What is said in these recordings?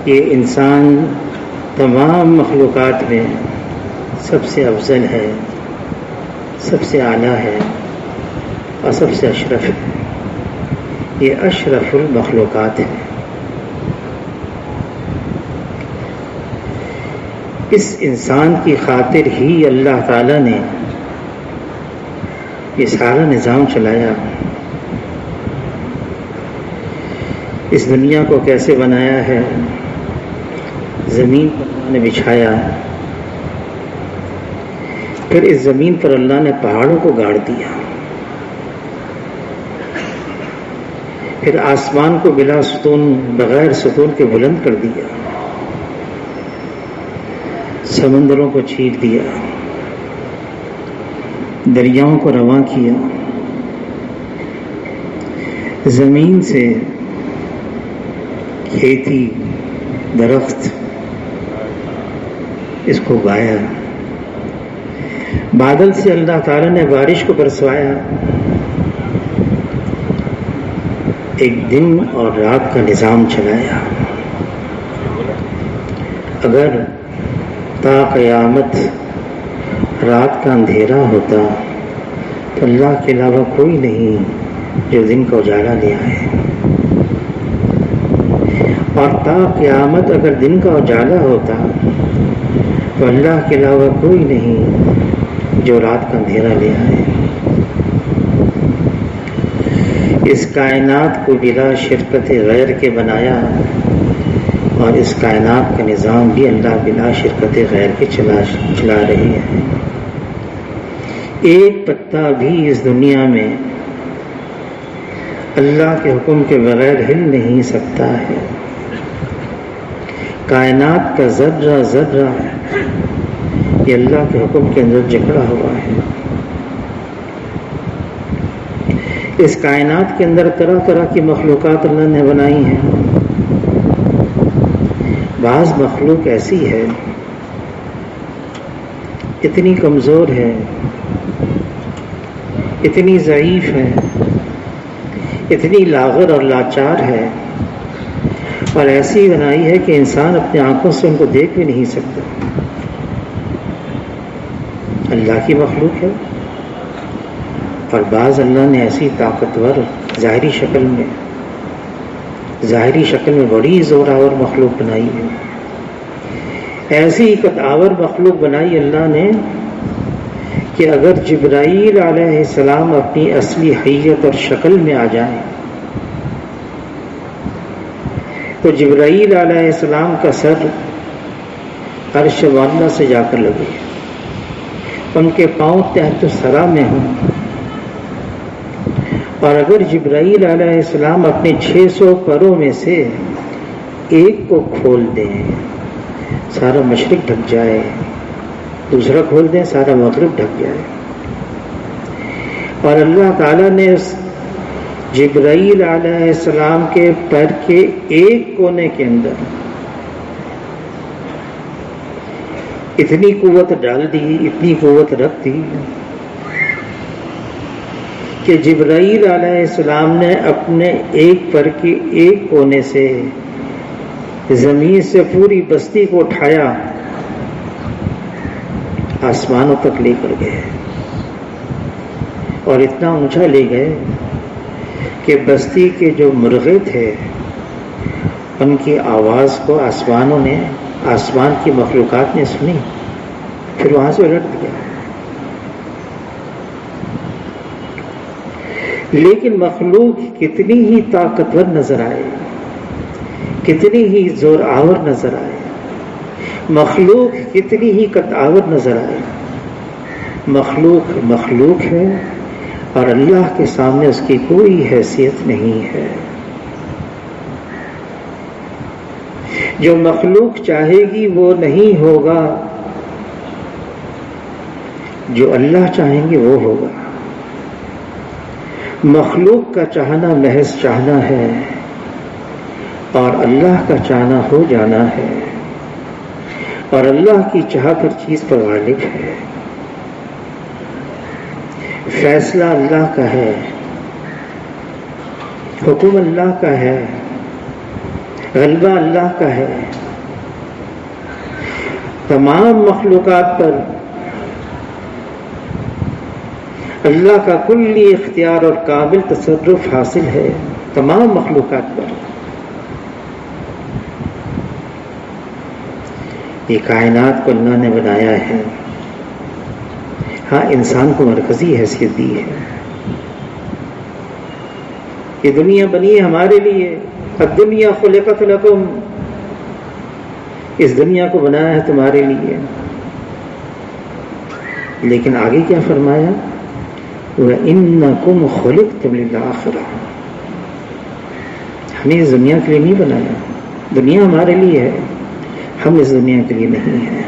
یہ انسان تمام مخلوقات میں سب سے افضل ہے، سب سے اعلیٰ ہے اور سب سے اشرف ہے۔ یہ اشرف المخلوقات ہے۔ اس انسان کی خاطر ہی اللہ تعالیٰ نے یہ سارا نظام چلایا۔ اس دنیا کو کیسے بنایا ہے؟ زمین پر اللہ نے بچھایا، پھر اس زمین پر اللہ نے پہاڑوں کو گاڑ دیا، پھر آسمان کو بلا ستون، بغیر ستون کے بلند کر دیا، سمندروں کو چیر دیا، دریاؤں کو رواں کیا، زمین سے کھیتی، درخت، اس کو اگایا، بادل سے اللہ تعالیٰ نے بارش کو برسوایا، ایک دن اور رات کا نظام چلایا۔ اگر تا قیامت رات کا اندھیرا ہوتا تو اللہ کے علاوہ کوئی نہیں جو دن کا اجالا لے آئے، اور تا قیامت اگر دن کا اجالا ہوتا تو اللہ کے علاوہ کوئی نہیں جو رات کا اندھیرا لے آئے۔ اس کائنات کو بلا شرکت غیر کے بنایا، اور اس کائنات کا نظام بھی اللہ بلا شرکت غیر کے چلا رہی ہے۔ ایک پتا بھی اس دنیا میں اللہ کے حکم کے بغیر ہل نہیں سکتا ہے۔ کائنات کا ذرہ ذرہ یہ اللہ کے حکم کے اندر جکڑا ہوا ہے۔ اس کائنات کے اندر طرح طرح کی مخلوقات اللہ نے بنائی ہیں۔ بعض مخلوق ایسی ہے، اتنی کمزور ہے، اتنی ضعیف ہے، اتنی لاغر اور لاچار ہے، اور ایسی بنائی ہے کہ انسان اپنی آنکھوں سے ان کو دیکھ بھی نہیں سکتا۔ اللہ کی مخلوق ہے، اور بعض اللہ نے ایسی طاقتور ظاہری شکل میں بڑی زوراور مخلوق بنائی ہے۔ ایسی ایک آور مخلوق بنائی اللہ نے کہ اگر جبرائیل علیہ السلام اپنی اصلی حیت اور شکل میں آ جائیں تو جبرائیل علیہ السلام کا سر عرش معلیٰ سے جا کر لگے، ان کے پاؤں تحت الثری میں ہوں، اور اگر جبرائیل علیہ السلام اپنے 600 پروں میں سے ایک کو کھول دیں سارا مشرق ڈھک جائے، دوسرا کھول دیں سارا مغرب ڈھک جائے۔ اور اللہ تعالیٰ نے اس جبرائیل علیہ السلام کے پر کے ایک کونے کے اندر اتنی قوت ڈال دی، اتنی قوت رکھ دی کہ جبرائیل علیہ السلام نے اپنے ایک پر کے ایک کونے سے زمین سے پوری بستی کو اٹھایا، آسمانوں تک لے کر گئے، اور اتنا اونچا لے گئے کہ بستی کے جو مرغے تھے ان کی آواز کو آسمان کی مخلوقات نے سنی، پھر وہاں سے الٹ دیا۔ لیکن مخلوق کتنی ہی طاقتور نظر آئے، کتنی ہی زور آور نظر آئے، مخلوق کتنی ہی قطعور نظر آئے، مخلوق ہے، اور اللہ کے سامنے اس کی کوئی حیثیت نہیں ہے۔ جو مخلوق چاہے گی وہ نہیں ہوگا، جو اللہ چاہیں گے وہ ہوگا۔ مخلوق کا چاہنا محض چاہنا ہے، اور اللہ کا چاہنا ہو جانا ہے، اور اللہ کی چاہ کر چیز پر غالب ہے۔ فیصلہ اللہ کا ہے، حکم اللہ کا ہے، غلبہ اللہ کا ہے تمام مخلوقات پر. اللہ کا کلی اختیار اور کامل تصرف حاصل ہے تمام مخلوقات پر. یہ کائنات کو اللہ نے بنایا ہے. ہاں انسان کو مرکزی حیثیت دی ہے. یہ دنیا بنی ہے ہمارے لیے. الدنیا خلقت لکم، اس دنیا کو بنایا ہے تمہارے لیے. لیکن آگے کیا فرمایا؟ وَإِنَّكُمْ خُلِقْتُمْ لِلْآخِرَةِ. ہمیں اس دنیا کے لیے نہیں بنایا. دنیا ہمارے لیے ہے، ہم اس دنیا کے لیے نہیں ہیں.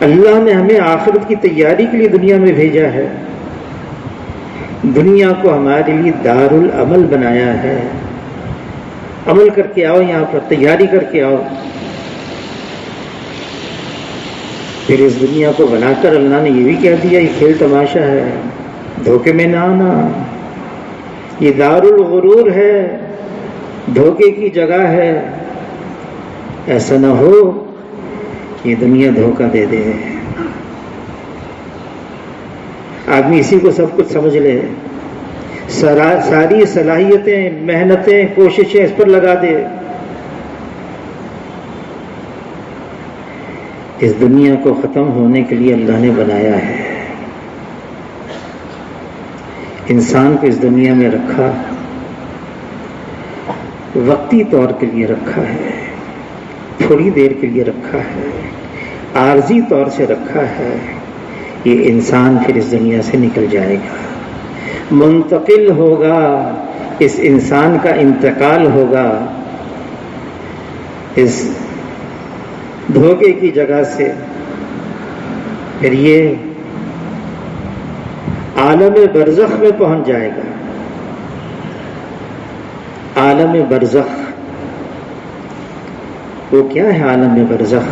اللہ نے ہمیں آخرت کی تیاری کے لیے دنیا میں بھیجا ہے. دنیا کو ہمارے لیے دار العمل بنایا ہے. عمل کر کے آؤ، یہاں پر تیاری کر کے آؤ. پھر اس دنیا کو بنا کر اللہ نے یہ بھی کہہ دیا یہ کھیل تماشا ہے، دھوکے میں نہ آنا. یہ دار الغرور ہے، دھوکے کی جگہ ہے. ایسا نہ ہو یہ دنیا دھوکہ دے دے. آدمی اسی کو سب کچھ سمجھ لے، ساری صلاحیتیں، محنتیں، کوششیں اس پر لگا دے. اس دنیا کو ختم ہونے کے لیے اللہ نے بنایا ہے. انسان کو اس دنیا میں رکھا، وقتی طور کے لیے رکھا ہے، تھوڑی دیر کے لیے رکھا ہے، عارضی طور سے رکھا ہے. یہ انسان پھر اس دنیا سے نکل جائے گا، منتقل ہوگا. اس انسان کا انتقال ہوگا اس دھوکے کی جگہ سے. پھر یہ عالم برزخ میں پہنچ جائے گا. عالم برزخ وہ کیا ہے؟ عالم برزخ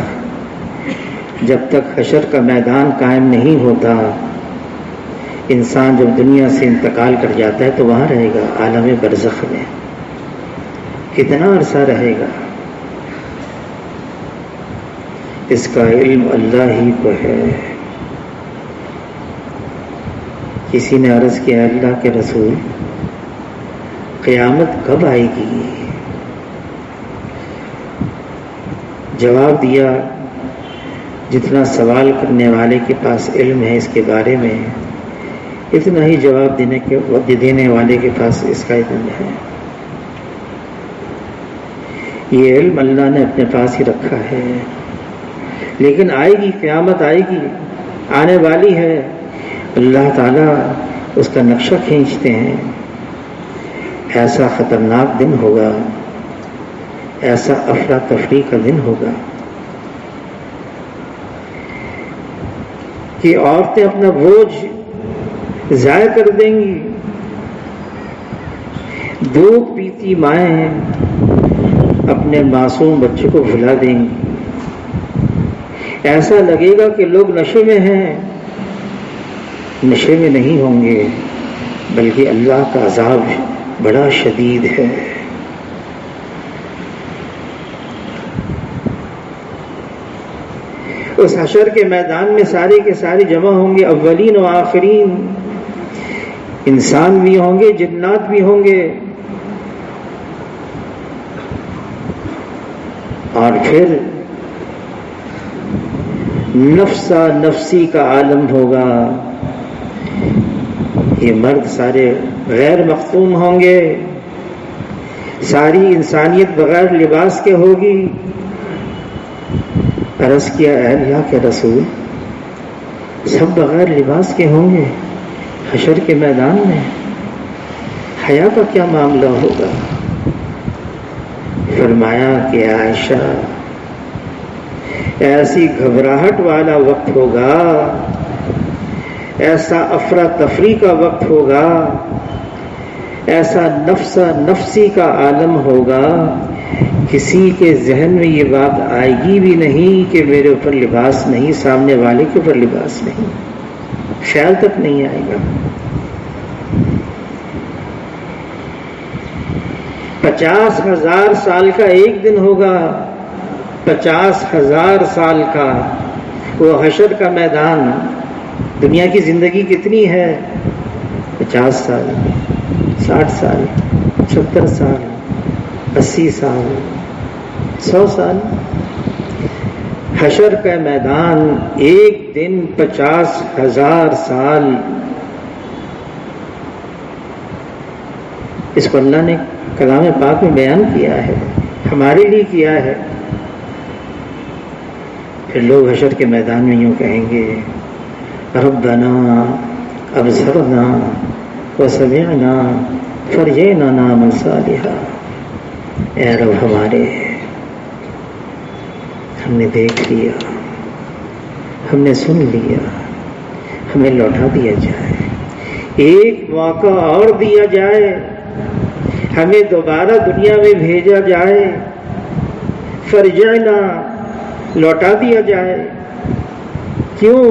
جب تک حشر کا میدان قائم نہیں ہوتا، انسان جب دنیا سے انتقال کر جاتا ہے تو وہاں رہے گا عالم برزخ میں. کتنا عرصہ رہے گا اس کا علم اللہ ہی کو ہے. کسی نے عرض کیا اللہ کے رسول قیامت کب آئے گی؟ جواب دیا جتنا سوال کرنے والے کے پاس علم ہے اس کے بارے میں، اتنا ہی جواب دینے والے کے پاس اس کا علم ہے. یہ علم اللہ نے اپنے پاس ہی رکھا ہے. لیکن آئے گی، قیامت آئے گی، آنے والی ہے. اللہ تعالیٰ اس کا نقشہ کھینچتے ہیں. ایسا خطرناک دن ہوگا، ایسا افراتفری کا دن ہوگا کہ عورتیں اپنا بوجھ ضائع کر دیں گی. دودھ پیتی مائیں اپنے معصوم بچے کو بھلا دیں گی. ایسا لگے گا کہ لوگ نشے میں ہیں. نشے میں نہیں ہوں گے، بلکہ اللہ کا عذاب بڑا شدید ہے. اس حشر کے میدان میں سارے کے سارے جمع ہوں گے، اولین و آخرین. انسان بھی ہوں گے، جنات بھی ہوں گے. اور پھر نفسا نفسی کا عالم ہوگا. یہ مرد سارے غیر مختوم ہوں گے. ساری انسانیت بغیر لباس کے ہوگی. عرض کیا اے اللہ کے رسول سب بغیر لباس کے ہوں گے حشر کے میدان میں، حیا کا کیا معاملہ ہوگا؟ فرمایا کہ عائشہ ایسی گھبراہٹ والا وقت ہوگا، ایسا افراتفری کا وقت ہوگا، ایسا نفسا نفسی کا عالم ہوگا، کسی کے ذہن میں یہ بات آئے گی بھی نہیں کہ میرے اوپر لباس نہیں، سامنے والے کے اوپر لباس نہیں، خیال تک نہیں آئے گا. 50,000 سال کا ایک دن ہوگا، 50,000 سال کا وہ حشر کا میدان۔ دنیا کی زندگی کتنی ہے؟ 50 سال، 60 سال، 70 سال، 80 سال، 100 سال۔ حشر کا میدان ایک دن 50,000 سال۔ اس کو اللہ نے کلام پاک میں بیان کیا ہے، ہمارے لیے کیا ہے۔ پھر لوگ حشر کے میدان میں یوں کہیں گے ربنا ابصرنا وسمعنا فرجعنا نعمل صالحا، اے رب ہمارے، ہم نے دیکھ لیا، ہم نے سن لیا، ہمیں لوٹا دیا جائے، ایک موقع اور دیا جائے، ہمیں دوبارہ دنیا میں بھیجا جائے، فرجعنا، لوٹا دیا جائے۔ کیوں؟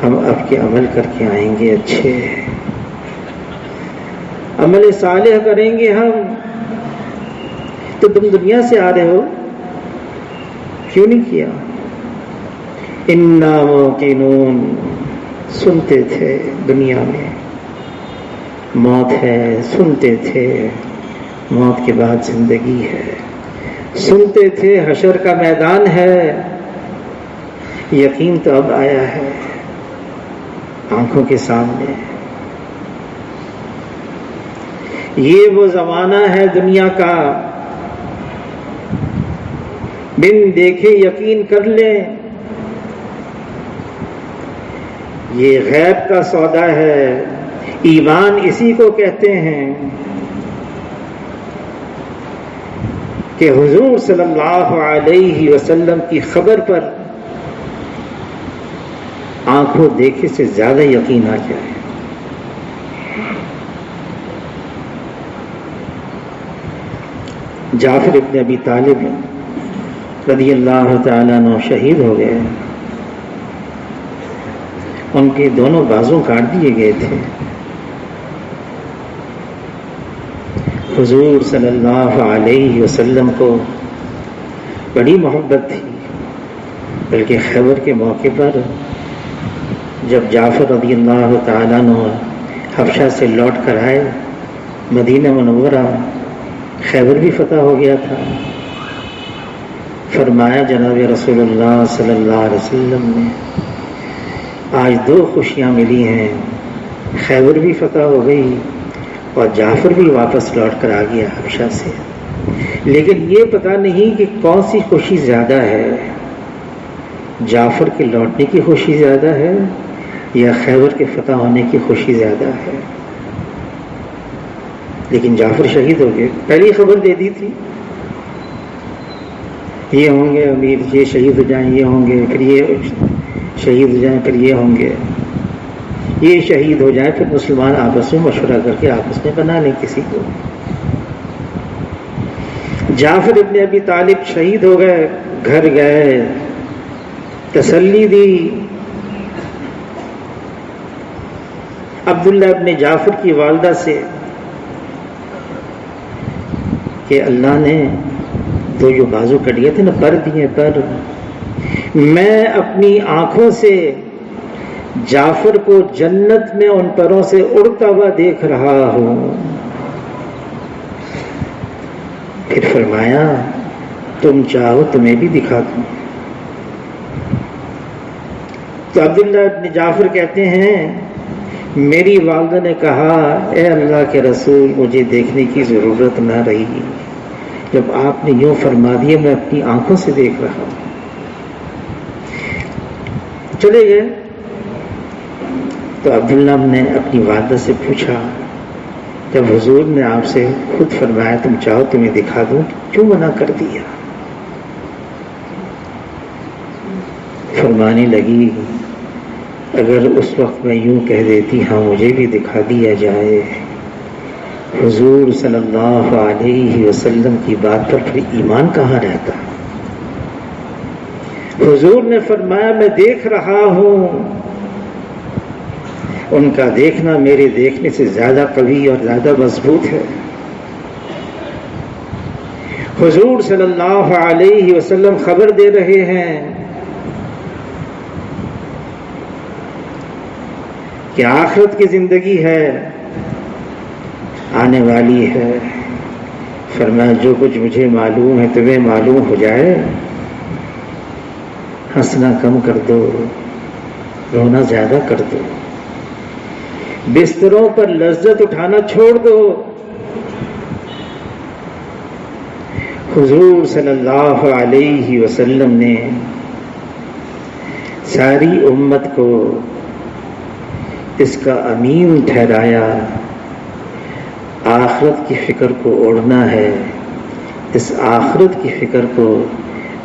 ہم اب کے عمل کر کے آئیں گے، اچھے عمل صالح کریں گے ہم۔ تو تم دنیا سے آ رہے ہو، کیوں نہیں کیا؟ انا موقنون، سنتے تھے دنیا میں موت ہے، سنتے تھے موت کے بعد زندگی ہے، سنتے تھے حشر کا میدان ہے، یقین تو اب آیا ہے آنکھوں کے سامنے۔ یہ وہ زمانہ ہے دنیا کا، بن دیکھے یقین کر لیں، یہ غیب کا سودا ہے، ایمان اسی کو کہتے ہیں کہ حضور صلی اللہ علیہ وسلم کی خبر پر آنکھوں دیکھے سے زیادہ یقین آ جائے۔ جعفر ابن ابی طالب رضی اللہ تعالیٰ عنہ شہید ہو گئے، ان کے دونوں بازو کاٹ دیے گئے تھے۔ حضور صلی اللہ علیہ وسلم کو بڑی محبت تھی، بلکہ خیبر کے موقع پر جب جعفر رضی اللہ تعالیٰ عنہ حبشہ سے لوٹ کر آئے مدینہ منورہ، خیبر بھی فتح ہو گیا تھا، فرمایا جناب رسول اللہ صلی اللہ علیہ وسلم نے آج 2 خوشیاں ملی ہیں، خیبر بھی فتح ہو گئی اور جعفر بھی واپس لوٹ کر آ گیا حبشہ سے۔ لیکن یہ پتہ نہیں کہ کون سی خوشی زیادہ ہے، جعفر کے لوٹنے کی خوشی زیادہ ہے یا خیبر کے فتح ہونے کی خوشی زیادہ ہے۔ لیکن جعفر شہید ہو گئے، پہلی خبر دے دی تھی، یہ ہوں گے امیر، یہ شہید ہو جائیں، یہ ہوں گے، پھر یہ شہید ہو جائیں، پھر یہ ہوں گے، یہ شہید ہو جائیں، پھر مسلمان آپس میں مشورہ کر کے آپس میں بنا لیں کسی کو۔ جعفر ابن ابی طالب شہید ہو گئے، گھر گئے، تسلی دی۔ عبداللہ ابن جعفر کی والدہ سے کہ اللہ نے 2 جو بازو کٹ گئے تھے نا، پر دیے پر، میں اپنی آنکھوں سے جعفر کو جنت میں ان پروں سے اڑتا ہوا دیکھ رہا ہوں۔ پھر فرمایا تم چاہو تمہیں بھی دکھا دوں۔ تو عبداللہ ابن جعفر کہتے ہیں میری والدہ نے کہا اے اللہ کے رسول، مجھے دیکھنے کی ضرورت نہ رہی، جب آپ نے یوں فرما دیا میں اپنی آنکھوں سے دیکھ رہا ہوں۔ چلے گئے تو عبداللہ نے اپنی والدہ سے پوچھا جب حضور نے آپ سے خود فرمایا تم چاہو تمہیں دکھا دوں، کیوں منع کر دیا؟ فرمانے لگی اگر اس وقت میں یوں کہہ دیتی ہاں مجھے بھی دکھا دیا جائے، حضور صلی اللہ علیہ وسلم کی بات پر پھر ایمان کہاں رہتا؟ حضور نے فرمایا میں دیکھ رہا ہوں، ان کا دیکھنا میرے دیکھنے سے زیادہ قوی اور زیادہ مضبوط ہے۔ حضور صلی اللہ علیہ وسلم خبر دے رہے ہیں کہ آخرت کی زندگی ہے، آنے والی ہے۔ فرمایا جو کچھ مجھے معلوم ہے تمہیں معلوم ہو جائے، ہنسنا کم کر دو، رونا زیادہ کر دو، بستروں پر لذت اٹھانا چھوڑ دو۔ حضور صلی اللہ علیہ وسلم نے ساری امت کو اس کا امین ٹھہرایا۔ آخرت کی فکر کو اوڑھنا ہے، اس آخرت کی فکر کو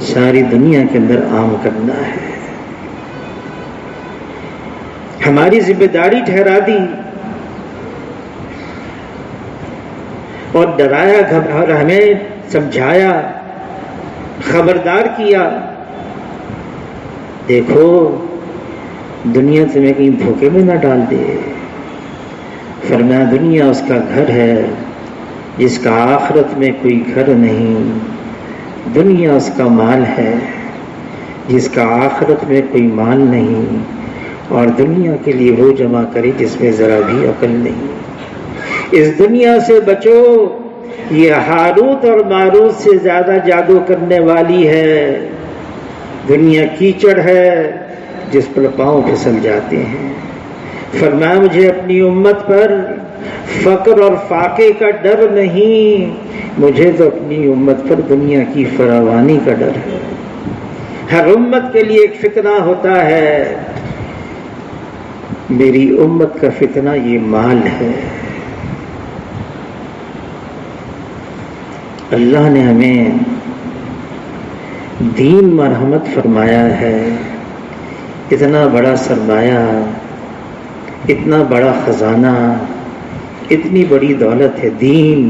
ساری دنیا کے اندر عام کرنا ہے، ہماری ذمہ داری ٹھہرا دی اور ڈرایا، اور ہمیں سمجھایا، خبردار کیا، دیکھو دنیا تمہیں کہیں دھوکے میں نہ ڈال دے۔ فرمایا دنیا اس کا گھر ہے جس کا آخرت میں کوئی گھر نہیں، دنیا اس کا مال ہے جس کا آخرت میں کوئی مال نہیں، اور دنیا کے لیے وہ جمع کرے جس میں ذرا بھی عقل نہیں۔ اس دنیا سے بچو، یہ ہاروت اور ماروت سے زیادہ جادو کرنے والی ہے۔ دنیا کیچڑ ہے جس پر پاؤں پھسل جاتے ہیں۔ فرمایا مجھے اپنی امت پر فقر اور فاقے کا ڈر نہیں، مجھے تو اپنی امت پر دنیا کی فراوانی کا ڈر ہے۔ ہر امت کے لیے ایک فتنہ ہوتا ہے، میری امت کا فتنہ یہ مال ہے۔ اللہ نے ہمیں دین مرحمت فرمایا ہے، اتنا بڑا سرمایہ، اتنا بڑا خزانہ، اتنی بڑی دولت ہے دین۔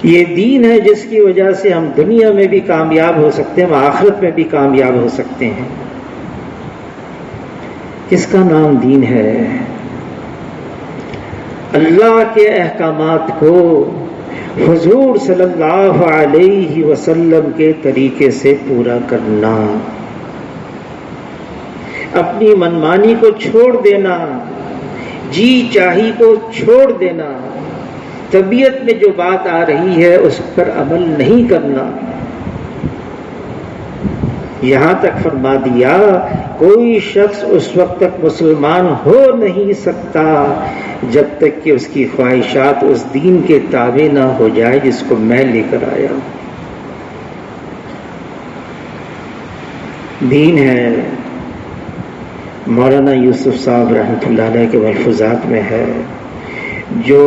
یہ دین ہے جس کی وجہ سے ہم دنیا میں بھی کامیاب ہو سکتے ہیں، ہم آخرت میں بھی کامیاب ہو سکتے ہیں۔ کس کا نام دین ہے؟ اللہ کے احکامات کو حضور صلی اللہ علیہ وسلم کے طریقے سے پورا کرنا، اپنی منمانی کو چھوڑ دینا، جی چاہی کو چھوڑ دینا، طبیعت میں جو بات آ رہی ہے اس پر عمل نہیں کرنا۔ یہاں تک فرما دیا کوئی شخص اس وقت تک مسلمان ہو نہیں سکتا جب تک کہ اس کی خواہشات اس دین کے تابع نہ ہو جائے جس کو میں لے کر آیا ہوں۔ دین ہے، مولانا یوسف صاحب رحمۃ اللہ علیہ کے ملفوظات میں ہے، جو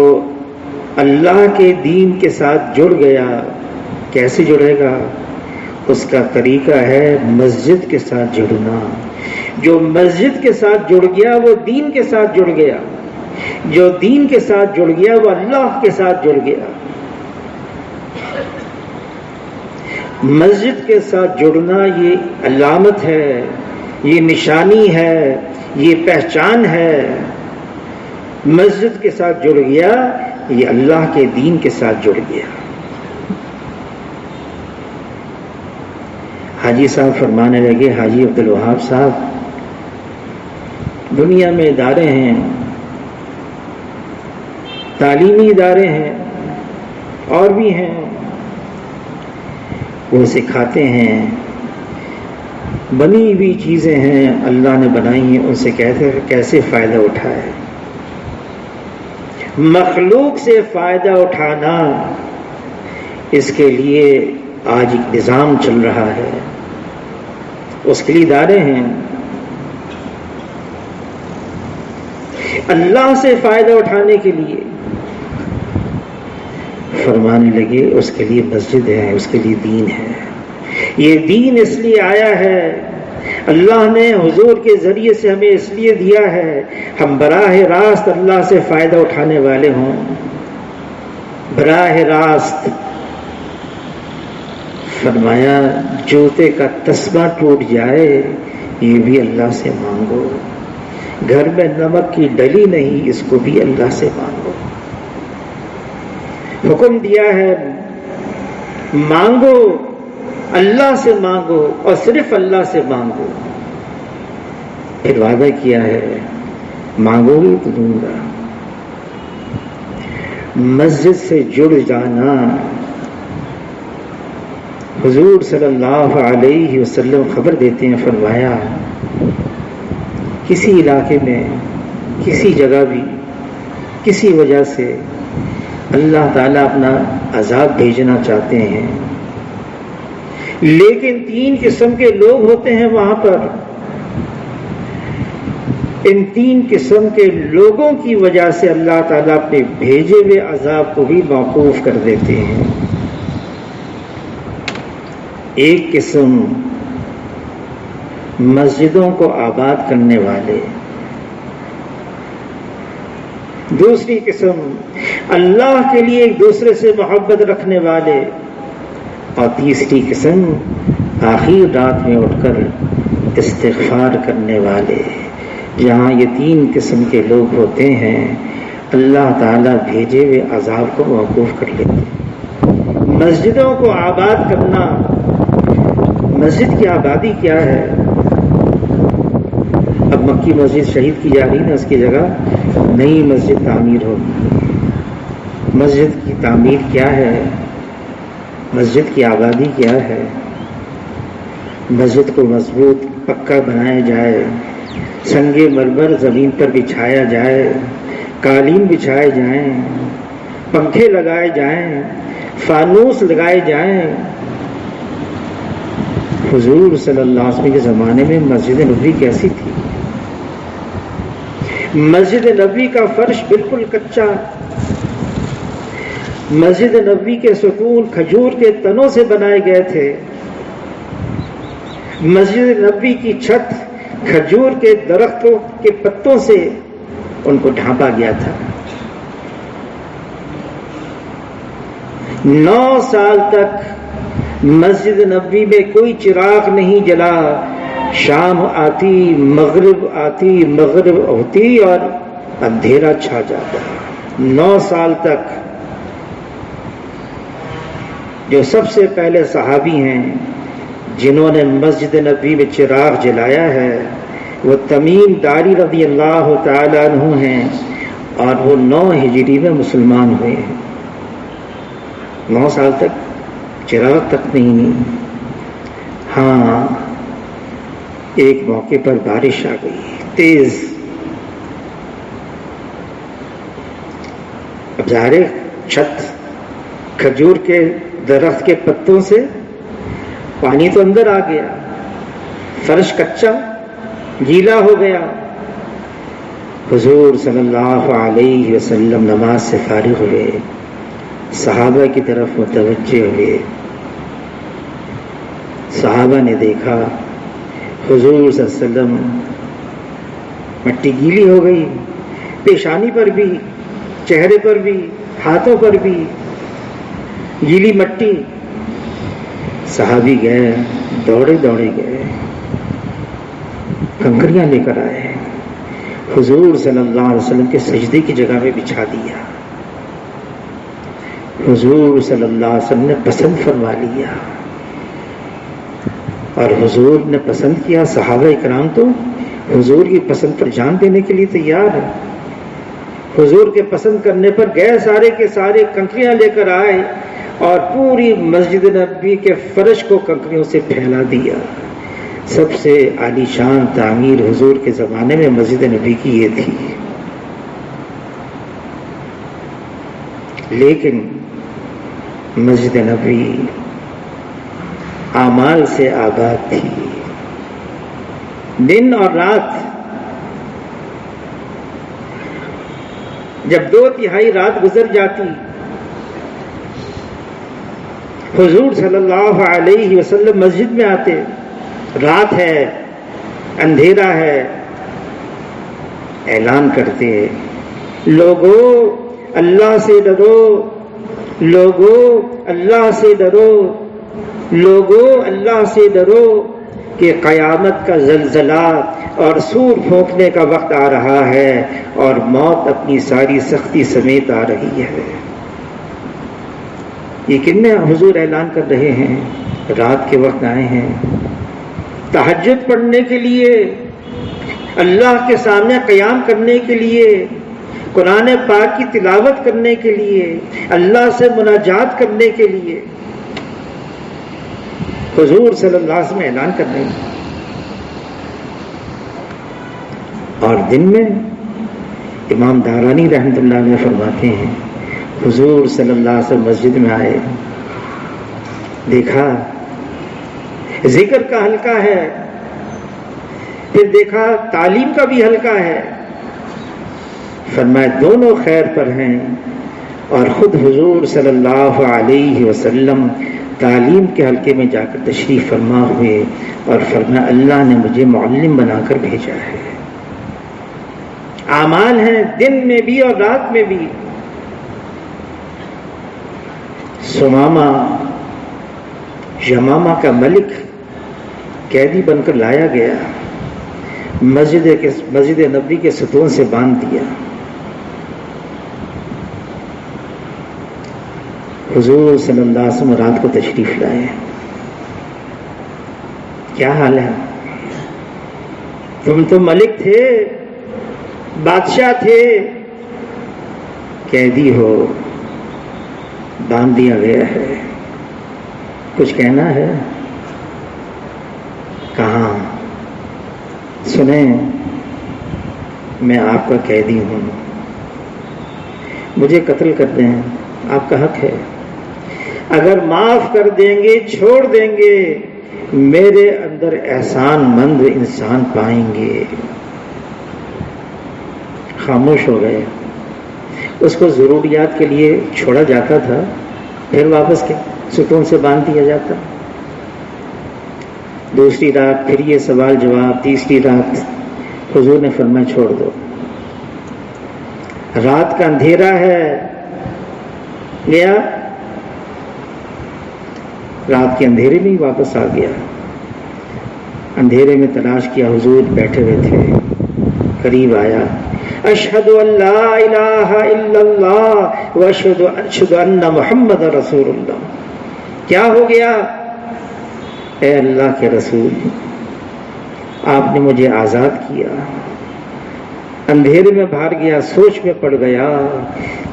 اللہ کے دین کے ساتھ جڑ گیا، کیسے جڑے گا؟ اس کا طریقہ ہے مسجد کے ساتھ جڑنا۔ جو مسجد کے ساتھ جڑ گیا وہ دین کے ساتھ جڑ گیا، جو دین کے ساتھ جڑ گیا وہ اللہ کے ساتھ جڑ گیا۔ مسجد کے ساتھ جڑنا یہ علامت ہے، یہ نشانی ہے، یہ پہچان ہے۔ مسجد کے ساتھ جڑ گیا، یہ اللہ کے دین کے ساتھ جڑ گیا۔ حاجی صاحب فرمانے لگے، حاجی عبدالوہاب صاحب، دنیا میں ادارے ہیں، تعلیمی ادارے ہیں اور بھی ہیں، وہ سکھاتے ہیں، بنی ہوئی چیزیں ہیں اللہ نے بنائی ہیں، ان سے کیسے فائدہ اٹھائے۔ مخلوق سے فائدہ اٹھانا، اس کے لیے آج ایک نظام چل رہا ہے، اس کے لیے ادارے ہیں۔ اللہ سے فائدہ اٹھانے کے لیے فرمانے لگے اس کے لیے مسجد ہے، اس کے لیے دین ہے۔ یہ دین اس لیے آیا ہے، اللہ نے حضور کے ذریعے سے ہمیں اس لیے دیا ہے ہم براہ راست اللہ سے فائدہ اٹھانے والے ہوں۔ براہ راست فرمایا جوتے کا تسمہ ٹوٹ جائے یہ بھی اللہ سے مانگو. گھر میں نمک کی ڈلی نہیں، اس کو بھی اللہ سے مانگو. حکم دیا ہے مانگو، اللہ سے مانگو اور صرف اللہ سے مانگو. پھر وعدہ کیا ہے مانگو گی تو دوں گا. مسجد سے جڑ جانا. حضور صلی اللہ علیہ وسلم خبر دیتے ہیں، فرمایا کسی علاقے میں کسی جگہ بھی کسی وجہ سے اللہ تعالیٰ اپنا عذاب بھیجنا چاہتے ہیں، لیکن 3 قسم کے لوگ ہوتے ہیں وہاں پر. ان 3 قسم کے لوگوں کی وجہ سے اللہ تعالیٰ اپنے بھیجے ہوئے عذاب کو بھی موقوف کر دیتے ہیں. ایک قسم مسجدوں کو آباد کرنے والے، دوسری قسم اللہ کے لیے ایک دوسرے سے محبت رکھنے والے، اور تیسری قسم آخری رات میں اٹھ کر استغفار کرنے والے. جہاں یہ 3 قسم کے لوگ ہوتے ہیں اللہ تعالیٰ بھیجے ہوئے عذاب کو موقوف کر لیتے ہیں. مسجدوں کو آباد کرنا. مسجد کی آبادی کیا ہے؟ اب مکی مسجد شہید کی جا رہی ہے، اس کی جگہ نئی مسجد تعمیر ہوگی. مسجد کی تعمیر کیا ہے؟ مسجد کی آبادی کیا ہے؟ مسجد کو مضبوط پکا بنایا جائے، سنگ مرمر زمین پر بچھایا جائے، قالین بچھائے جائیں، پنکھے لگائے جائیں، فانوس لگائے جائیں. حضور صلی اللہ علیہ وسلم کے زمانے میں مسجد نبوی کیسی تھی؟ مسجد نبوی کا فرش بالکل کچا. مسجد نبوی کے ستون کھجور کے تنوں سے بنائے گئے تھے. مسجد نبوی کی چھت کھجور کے درختوں کے پتوں سے ان کو ڈھانپا گیا تھا. 9 سال تک مسجد نبوی میں کوئی چراغ نہیں جلا. شام آتی، مغرب آتی، مغرب ہوتی اور اندھیرا چھا جاتا. 9 سال تک. جو سب سے پہلے صحابی ہیں جنہوں نے مسجد نبوی میں چراغ جلایا ہے وہ تمیم داری رضی اللہ تعالی عنہ ہیں، اور وہ 9 ہجری میں مسلمان ہوئے ہیں. 9 سال تک چراغ تک نہیں. ہاں ایک موقع پر بارش آ گئی تیز. اب ظاہر چھت کھجور کے درخت کے پتوں سے پانی تو اندر آ گیا، فرش کچا گیلا ہو گیا. حضور صلی اللہ علیہ وسلم نماز سے فارغ ہوئے، صحابہ کی طرف متوجہ ہوئے. صحابہ نے دیکھا حضور صلی اللہ علیہ وسلم مٹی گیلی ہو گئی، پیشانی پر بھی، چہرے پر بھی، ہاتھوں پر بھی گیلی مٹی. صحابی گئے، دوڑے گئے، کنکریاں لے کر آئے، حضور صلی اللہ علیہ وسلم کے سجدے کی جگہ میں بچھا دیا. حضور صلی اللہ علیہ وسلم نے پسند فرما لیا، اور حضور نے پسند کیا. صحابہ اکرام تو حضور کی پسند پر جان دینے کے لیے تیار ہے. حضور کے پسند کرنے پر گئے، سارے کے سارے کنکریاں لے کر آئے اور پوری مسجد نبوی کے فرش کو کنکریوں سے پھیلا دیا. سب سے عالی شان تعمیر حضور کے زمانے میں مسجد نبوی کی یہ تھی. لیکن مسجد نبوی اعمال سے آباد تھی. دن اور رات، جب 2/3 رات گزر جاتی، حضور صلی اللہ علیہ وسلم مسجد میں آتے. رات ہے، اندھیرا ہے، اعلان کرتے، لوگوں اللہ سے ڈرو، لوگوں اللہ سے ڈرو، لوگوں اللہ سے ڈرو. کہ قیامت کا زلزلہ اور سور پھونکنے کا وقت آ رہا ہے اور موت اپنی ساری سختی سمیت آ رہی ہے۔ یہ کن میں حضور اعلان کر رہے ہیں؟ رات کے وقت آئے ہیں تہجد پڑھنے کے لیے، اللہ کے سامنے قیام کرنے کے لیے، قرآن پاک کی تلاوت کرنے کے لیے، اللہ سے مناجات کرنے کے لیے۔ حضور صلی اللہ علیہ وسلم اعلان کر رہے ہیں۔ اور دن میں امام دارانی رحمۃ اللہ علیہ فرماتے ہیں حضور صلی اللہ علیہ وسلم مسجد میں آئے، دیکھا ذکر کا حلقہ ہے، پھر دیکھا تعلیم کا بھی حلقہ ہے، فرمایا دونوں خیر پر ہیں، اور خود حضور صلی اللہ علیہ وسلم تعلیم کے حلقے میں جا کر تشریف فرما ہوئے اور فرمایا اللہ نے مجھے معلم بنا کر بھیجا ہے۔ اعمال ہیں دن میں بھی اور رات میں بھی۔ سمامہ یمامہ کا ملک قیدی بن کر لایا گیا، مسجد نبوی کے ستون سے باندھ دیا۔ حضور صلی اللہ علیہ وسلم رات کو تشریف لائے، کیا حال ہے؟ تم تو ملک تھے، بادشاہ تھے، قیدی ہو، باندھ دیا گیا ہے، کچھ کہنا ہے؟ کہاں؟ سنیں، میں آپ کا قیدی ہوں، مجھے قتل کر دیں، آپ کا حق ہے، اگر معاف کر دیں گے، چھوڑ دیں گے، میرے اندر احسان مند انسان پائیں گے۔ خاموش ہو گئے۔ اس کو ضروریات کے لیے چھوڑا جاتا تھا، پھر واپس کے ستون سے باندھ دیا جاتا۔ دوسری رات پھر یہ سوال جواب، تیسری رات حضور نے فرمایا چھوڑ دو، رات کا اندھیرا ہے۔ گیا، رات کے اندھیرے میں ہی واپس آ گیا۔ اندھیرے میں تلاش کیا، حضور بیٹھے ہوئے تھے، قریب آیا، اشہد ان لا الہ الا اللہ واشہد ان محمد رسول اللہ۔ کیا ہو گیا؟ اے اللہ کے رسول، آپ نے مجھے آزاد کیا۔ اندھیرے میں باہر گیا، سوچ میں پڑ گیا،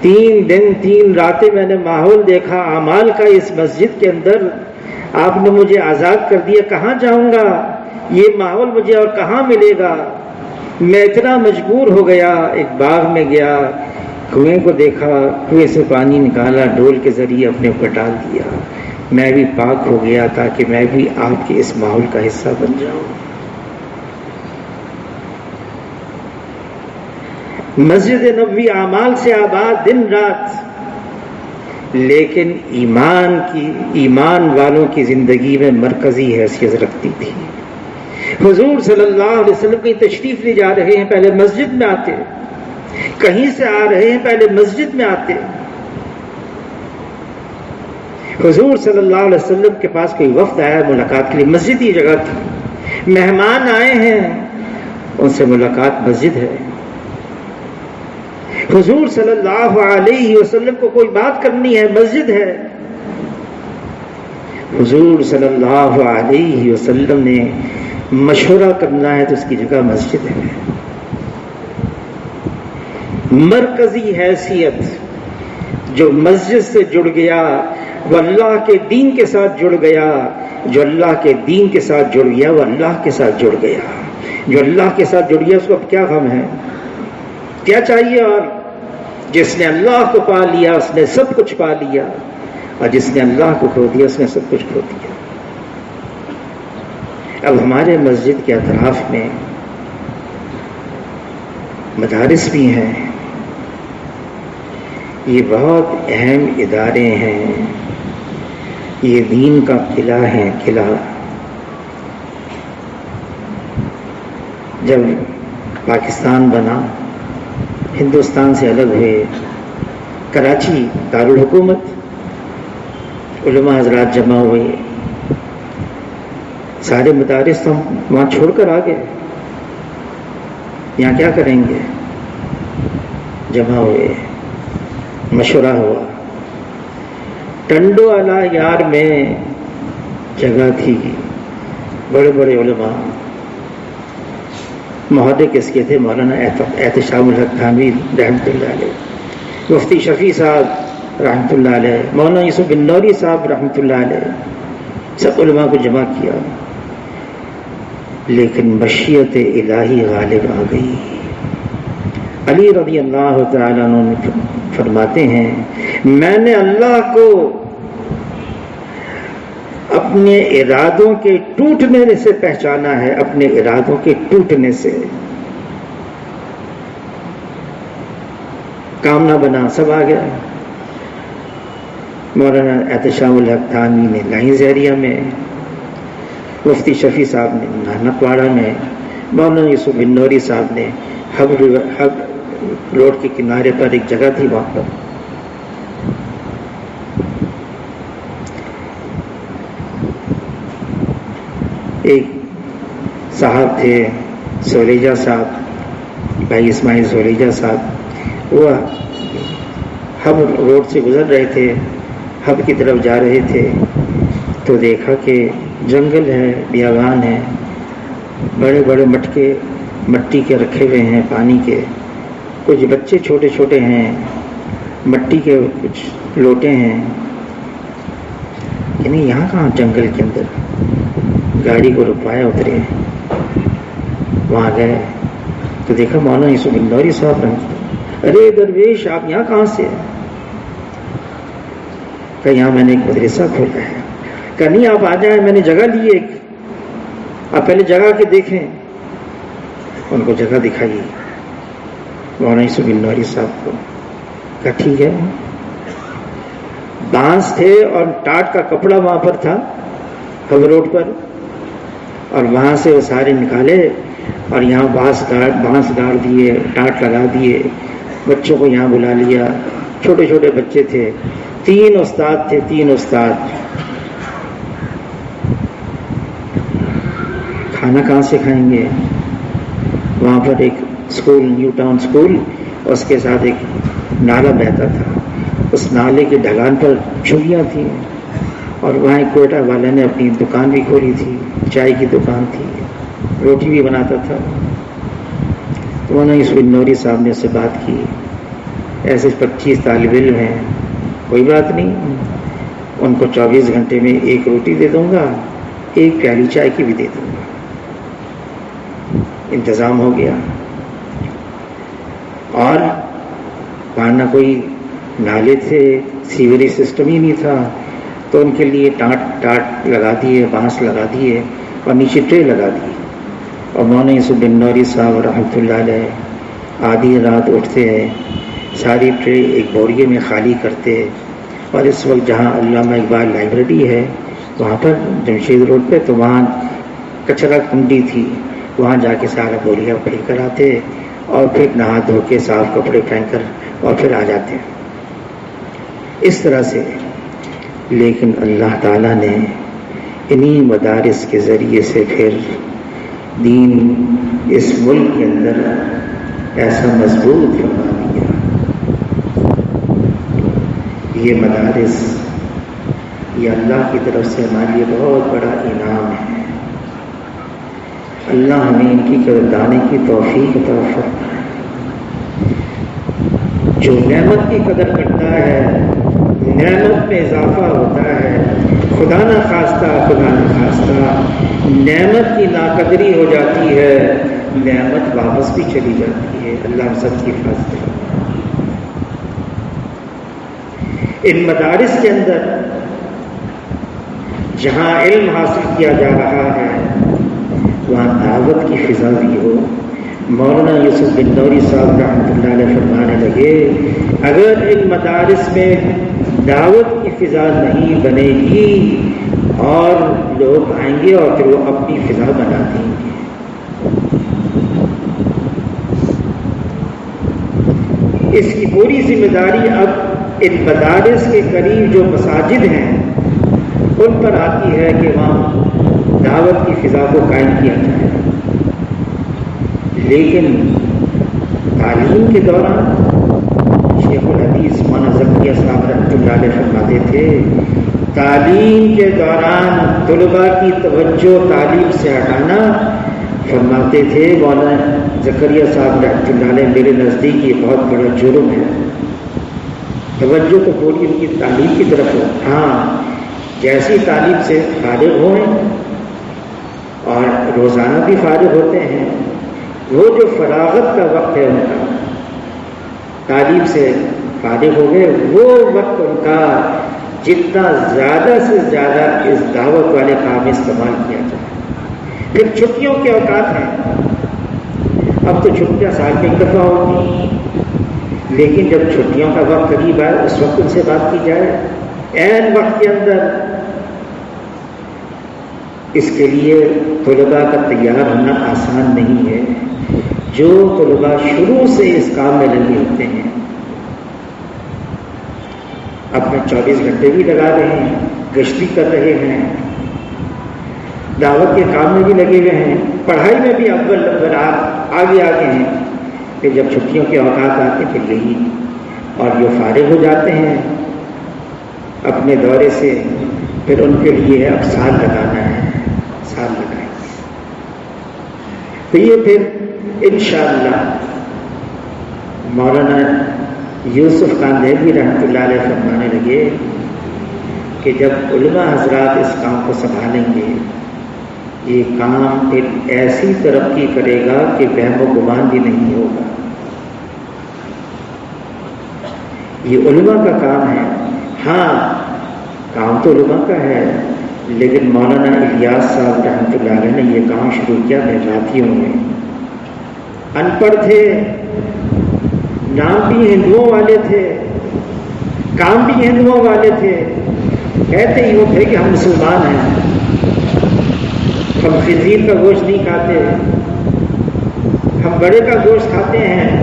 3 دن 3 راتیں میں نے ماحول دیکھا اعمال کا اس مسجد کے اندر، آپ نے مجھے آزاد کر دیا، کہاں جاؤں گا؟ یہ ماحول مجھے اور کہاں ملے گا؟ میں اتنا مجبور ہو گیا، ایک باغ میں گیا، کنویں کو دیکھا، کنویں سے پانی نکالا، ڈول کے ذریعے اپنے اوپر ڈال دیا، میں بھی پاک ہو گیا تاکہ میں بھی آپ کے اس ماحول کا حصہ بن جاؤں۔ مسجد نبوی اعمال سے آباد دن رات، لیکن ایمان والوں کی زندگی میں مرکزی حیثیت رکھتی تھی۔ حضور صلی اللہ علیہ وسلم کی تشریف لے جا رہے ہیں، پہلے مسجد میں آتے، کہیں سے آ رہے ہیں پہلے مسجد میں آتے۔ حضور صلی اللہ علیہ وسلم کے پاس کوئی وفد آیا ملاقات کے لیے، مسجد ہی جگہ تھی، مہمان آئے ہیں، ان سے ملاقات مسجد ہے۔ حضور صلی اللہ علیہ وسلم کو کوئی بات کرنی ہے، مسجد ہے۔ حضور صلی اللہ علیہ وسلم نے مشورہ کرنا ہے تو اس کی جگہ مسجد ہے۔ مرکزی حیثیت، جو مسجد سے جڑ گیا وہ اللہ کے دین کے ساتھ جڑ گیا، جو اللہ کے دین کے ساتھ جڑ گیا وہ اللہ کے ساتھ جڑ گیا، جو اللہ کے ساتھ جڑ گیا اس کو اب کیا غم ہے، کیا چاہیے؟ اور جس نے اللہ کو پا لیا اس نے سب کچھ پا لیا، اور جس نے اللہ کو کھو دیا اس نے سب کچھ کھو دیا۔ اب ہمارے مسجد کے اطراف میں مدارس بھی ہیں، یہ بہت اہم ادارے ہیں، یہ دین کا قلعہ ہے، قلعہ۔ جب پاکستان بنا، ہندوستان سے الگ ہوئے، کراچی دارالحکومت، علماء حضرات جمع ہوئے، سارے مدارس تو ہم وہاں چھوڑ کر آ گئے، یہاں کیا کریں گے؟ جمع ہوئے، مشورہ ہوا، ٹنڈو والا یار میں جگہ تھی، بڑے بڑے علماء، محدث کس کے تھے؟ مولانا احتشام الحق تھانوی رحمۃ اللہ علیہ، مفتی شفیع صاحب رحمۃ اللہ علیہ، مولانا یوسف بن نوری صاحب رحمۃ اللہ علیہ، سب علماء کو جمع کیا، لیکن مشیت الہی غالب آ گئی۔ علی رضی اللہ تعالیٰ عنہ فرماتے ہیں میں نے اللہ کو اپنے ارادوں کے ٹوٹنے سے پہچانا ہے، اپنے ارادوں کے ٹوٹنے سے، کام نہ بنا، سب آ گیا۔ مولانا احتشام الحق تھانوی نے لائن زہریہ میں، مفتی شفیع صاحب نے نانکواڑہ میں، مولانا یوسف بن نوری صاحب نے حب روڈ کے کنارے پر ایک جگہ تھی وہاں پر۔ ایک صاحب تھے سولیجہ صاحب، بھائی اسماعیل سولیجہ صاحب، وہ حب روڈ سے گزر رہے تھے، حب کی طرف جا رہے تھے تو دیکھا کہ جنگل ہے، بیابان ہے، بڑے بڑے مٹکے مٹی کے رکھے ہوئے ہیں، پانی کے، کچھ بچے چھوٹے چھوٹے ہیں، مٹی کے کچھ لوٹے ہیں، کہ نہیں یہاں کہاں جنگل کے اندر؟ گاڑی کو رکوایا، اترے، وہاں گئے تو دیکھا مولانا یوسف بن نوری صاحب رہے۔ ارے درویش آپ یہاں کہاں سے؟ کہ یہاں میں نے ایک مدرسہ کھولا ہے۔ کہ نہیں آپ آ جائیں، میں نے جگہ لی ایک، آپ پہلے جگہ کے دیکھیں۔ ان کو جگہ دکھائی مولانا یوسف بن نوری صاحب کو، کہا ٹھیک ہے۔ بانس تھے اور ٹاٹ کا کپڑا وہاں پر تھا حب روڈ پر، اور وہاں سے وہ سارے نکالے اور یہاں بانس گاڑ دیے، ٹاٹ لگا دیے، بچوں کو یہاں بلا لیا، چھوٹے چھوٹے بچے تھے، 3 استاد تھے، 3 استاد۔ کھانا کہاں سے کھائیں گے؟ وہاں پر ایک اسکول، نیو ٹاؤن اسکول، اس کے ساتھ ایک نالا بہتا تھا، اس نالے کے ڈھلان پر جھولیاں تھیں، اور وہاں ایک کوئٹہ والے نے اپنی دکان بھی کھولی تھی، چائے کی دکان تھی، روٹی بھی بناتا تھا۔ تو مولانا یوسف بن نوری صاحب نے اس سے بات کی، ایسے 25 طالب علم ہیں، کوئی بات نہیں، ان کو 24 گھنٹے میں 1 روٹی دے دوں گا، 1 پیالی چائے کی بھی دے دوں گا۔ انتظام ہو گیا، اور وہاں کوئی نالے تھے، سیوریج سسٹم ہی نہیں تھا، تو ان کے لیے ٹاٹ لگا دیے، بانس لگا دیے، اور نیچے ٹرے لگا دی۔ اور مولانا یوسف بن نوری صاحب رحمۃ اللہ علیہ آدھی رات اٹھتے ہیں، ساری ٹرے ایک بوریے میں خالی کرتے، اور اس وقت جہاں علامہ اقبال لائبریری ہے وہاں پر جمشید روڈ پہ، تو وہاں کچرا کنڈی تھی، وہاں جا کے سارا بوریا پھیل کر آتے، اور پھر نہا دھو کے صاف کپڑے پہن کر اور پھر آ جاتے اس طرح سے۔ لیکن اللہ تعالیٰ نے انہی مدارس کے ذریعے سے پھر دین اس ملک کے اندر ایسا مضبوط فرما دیا۔ یہ مدارس، یہ اللہ کی طرف سے ہمارے لیے بہت بڑا انعام ہے۔ اللہ ہمیں ان کی قدردانی کی توفیق عطا فرمائے۔ جو نعمت کی قدر کرتا ہے نعمت میں اضافہ ہوتا ہے، خدا نہ خواستہ نعمت کی ناقدری ہو جاتی ہے، نعمت واپس بھی چلی جاتی ہے۔ اللہ ہم سب کی حفاظت کرے۔ ان مدارس کے اندر جہاں علم حاصل کیا جا رہا ہے وہاں دعوت کی فضا بھی ہو۔ مولانا یوسف بن نوری صاحب رحمۃ اللہ علیہ فرمانے لگے، اگر ان مدارس میں دعوت کی فضا نہیں بنے گی اور لوگ آئیں گے اور پھر وہ اپنی فضا بنا دیں گے۔ اس کی پوری ذمہ داری اب ان مدارس کے قریب جو مساجد ہیں ان پر آتی ہے کہ وہاں دعوت کی فضا کو قائم کیا جائے، لیکن تعلیم کے دوران شیخ الحدیث مولانا زکریا صاحب رحمۃ اللہ علیہ فرماتے تھے، تعلیم کے دوران طلباء کی توجہ تعلیم سے ہٹانا، فرماتے تھے مولانا زکریا صاحب رحمۃ اللہ علیہ، میرے نزدیک یہ بہت بڑا جرم ہے۔ توجہ تو پوری ان کی تعلیم کی طرف ہو، ہاں جیسی تعلیم سے فارغ ہوئیں اور روزانہ بھی فارغ ہوتے ہیں، وہ جو فراغت کا وقت ہے ان کا، تعلیم سے فارغ ہو گئے، وہ وقت ان کا جتنا زیادہ سے زیادہ اس دعوت والے کام میں استعمال کیا جائے۔ پھر چھٹیوں کے اوقات ہیں، اب تو چھٹیاں سال میں ایک دفعہ ہوتی، لیکن جب چھٹیوں کا وقت قریب آئے اس وقت ان سے بات کی جائے عین وقت کے اندر۔ اس کے لیے طلباء کا تیار ہونا آسان نہیں ہے۔ جو طلباء شروع سے اس کام میں لگے ہوتے ہیں، اپنے 24 گھنٹے بھی لگا رہے ہیں، گشتی کر رہے ہیں، دعوت کے کام میں بھی لگے ہوئے ہیں، پڑھائی میں بھی اول آگے ہیں، پھر جب چھٹیوں کے اوقات آتے ہیں پھر یہی، اور جو فارغ ہو جاتے ہیں اپنے دورے سے، پھر ان کے لیے اب سال لگانا ہے، سال لگائیں گے۔ تو یہ پھر انشاءاللہ مولانا یوسف کاندھیلوی رحمۃ اللہ علیہ فرمانے لگے کہ جب علماء حضرات اس کام کو سنبھالیں گے، یہ کام ایک ایسی ترقی کرے گا کہ وہم و گمان بھی نہیں ہوگا۔ یہ علماء کا کام ہے، ہاں کام تو علماء کا ہے، لیکن مولانا الیاس صاحب رحمۃ اللہ علیہ نے یہ کام شروع کیا میراتھیوں میں۔ ان پڑھ تھے، نام بھی ہندوؤں والے تھے، کام بھی ہندوؤں والے تھے، کہتے ہی وہ تھے کہ ہم مسلمان ہیں، ہم خنزیر کا گوشت نہیں کھاتے، ہم بڑے کا گوشت کھاتے ہیں،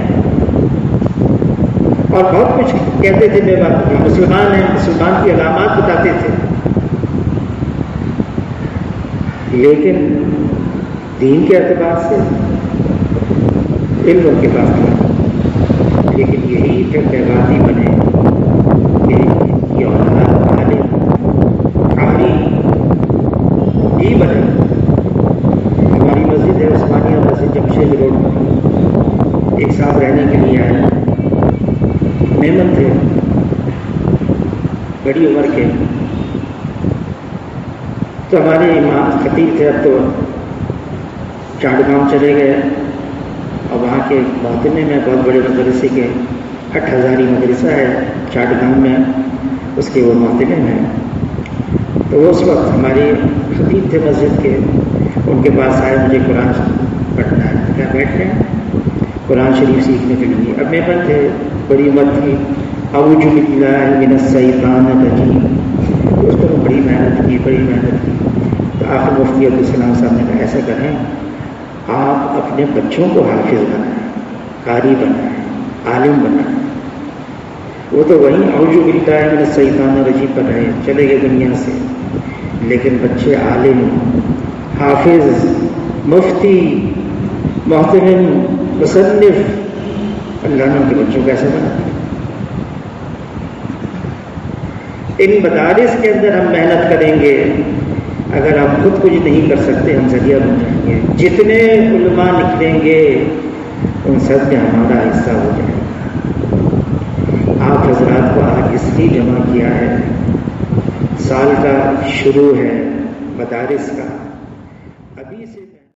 اور بہت کچھ کہتے تھے بے بات، ہم مسلمان ہیں، مسلمان کی علامات بتاتے تھے، لیکن دین کے اعتبار سے علم کے پاس تھا، لیکن یہی پھر پیغامی بنے کہ یہ اولاد عالم قاری ہی بنے۔ ہماری مسجد ہے عثمانیہ مسجد جمشید روڈ پر، ایک صاحب رہنے کے لیے آئے، مہمان تھے، بڑی عمر کے، تو ہمارے امام خطیب تھے، اب تو چاڑگاؤں چلے گئے، اور وہاں کے محتمے میں بہت بڑے مدرسے کے 8000 مدرسہ ہے چاڑگاؤں میں، اس کے وہ محتمے میں، تو وہ اس وقت ہمارے خطیب تھے مسجد کے، ان کے پاس آئے، مجھے قرآن پڑھنا ہے، کیا بیٹھ رہے ہیں قرآن شریف سیکھنے کے لیے۔ اب مہمان تھے، بڑی عمر تھی، اعوذ باللہ من الشیطان الرجیم، اس پر بڑی محنت کی، بڑی محنت کی، تو آخر مفتی عبدالسلام صاحب نے کہا ایسا کریں، آپ اپنے بچوں کو حافظ بنائیں، قاری بنائیں، عالم بنائیں۔ وہ تو وہیں اعوذ باللہ من الشیطان الرجیم پر رہے، چلے گئے دنیا سے، لیکن بچے عالم، حافظ، مفتی، محترم، مصنف، اللہ نے ان کے بچوں کو ایسا بنا۔ ان مدارس کے اندر ہم محنت کریں گے، اگر ہم خود کچھ نہیں کر سکتے ہم ذریعہ بن جائیں گے، جتنے علماء نکلیں گے ان سب میں ہمارا حصہ ہو جائے گا۔ آپ حضرات کو آج اس لیے جمع کیا ہے، سال کا شروع ہے مدارس کا، ابھی سے